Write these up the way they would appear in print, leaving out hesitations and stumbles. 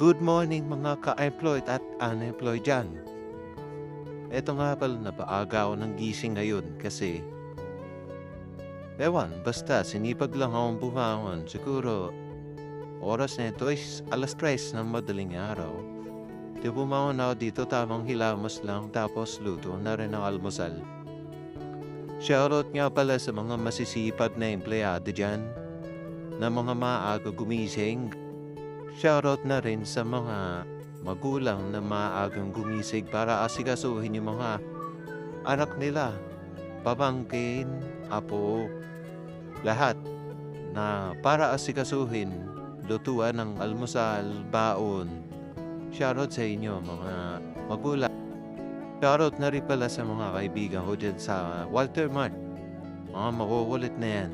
Good morning mga ka-employed at unemployed dyan. Eto nga pala napaaga ako ng gising ngayon kasi basta sinipag lang akong bumangon. Siguro oras na ito is alas 3 ng madaling araw. Di bumangon ako dito tamang hilamos lang tapos luto na rin ang almusal. Shoutout nga pala sa mga masisipag na empleyado dyan na mga maaga gumising. Shoutout na rin sa mga magulang na maagang gumising para asikasuhin yung mga anak nila, pamangkin, apo, lahat na para asikasuhin, lutuan ng almusal, baon. Shoutout sa inyo mga magulang. Shoutout na rin pala sa mga kaibigan ko dyan sa Walter Mart. Mga makukulit na yan.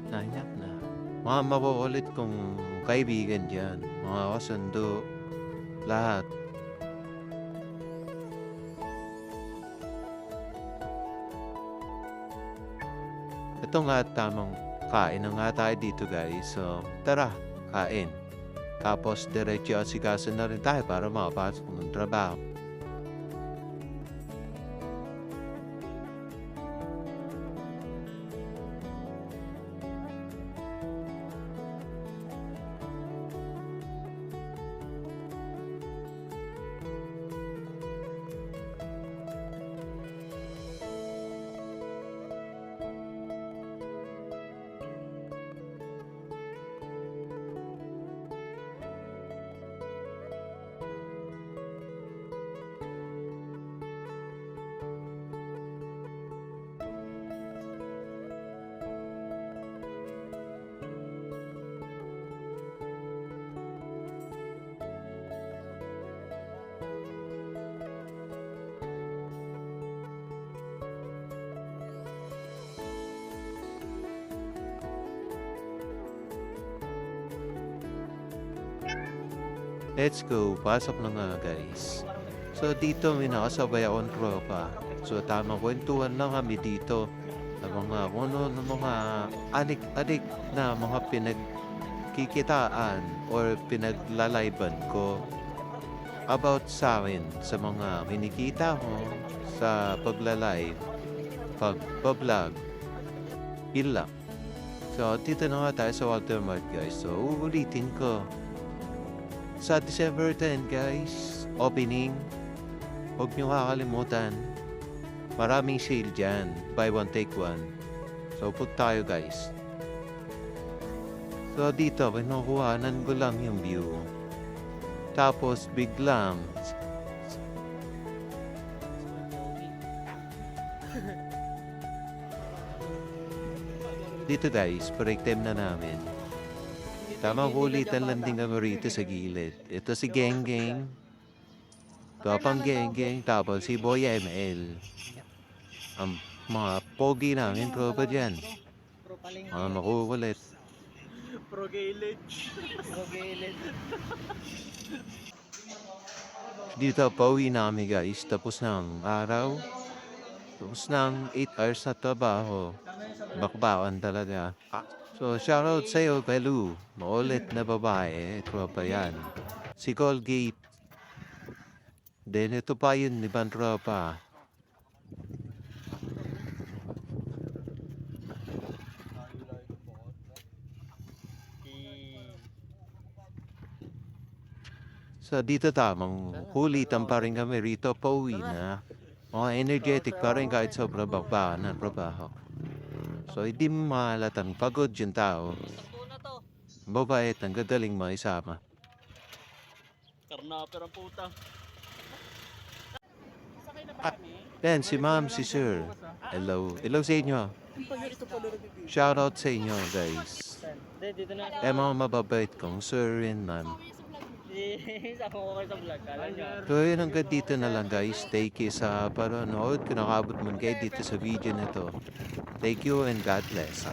Nanyak na. Mga makukulit kong kaibigan dyan. Mga kasundo. Lahat. Ito nga tamang kain na nga tayo dito guys. So tara, kain. Tapos diretso asikaso na rin tayo para makapasok ng trabaho. Let's go. Pasok na nga guys. So dito may nakasabay akong tropa. So tamang kwentuhan lang kami dito. Ng mga ng mga adik-adik na mga pinagkikitaan or pinaglalayban ko about sa akin sa mga kinikita ko sa pagla-live, pag-vlog, yun lang. So dito na nga tayo sa Walter Mart guys. So uulitin ko. Sa December 10 guys, opening. Huwag nyo kakalimutan. Maraming sale dyan. Buy one, take one. So, put tayo guys. So, dito, pinukuhanan ko lang yung view. Tapos, biglang. Dito guys, break time na namin. Tamang kulitan lang din kami rito sa gilid. Ito si Geng Geng. Kapang Geng Geng. Tapos si Boy ML. Ang mga pogi namin, tropa dyan. Mga makukulit. Pro-gailid. Dito, pauwi namin guys. Tapos ng araw. Tapos ng 8 hours na trabaho. Bakbakan talaga. So, shoutout sa'yo, Pelu. Maulit na babae. Tropa yan. Si Colgate. Then, ito pa yun, ibang tropa. So, dito tamang kulitan pa rin kami rito. Pauwi na. Mga energetic pa rin kahit sobrang bakbakan ng trabaho. So, hindi mahalatang pagod yung tao. Mabait, ang gadaling maisama. Karnaper ang puta. Then, si ma'am, si sir. Hello. Hello sa inyo. Shoutout sa inyo, guys. Dito na. Mga mababait kong sir and ma'am. Sama ko kayo sa vlog. Kala nyo. So, yun hanggang dito na lang, guys. Thank you sa panonood. Kung nakabot mo kayo dito sa video na to. Thank you and God bless.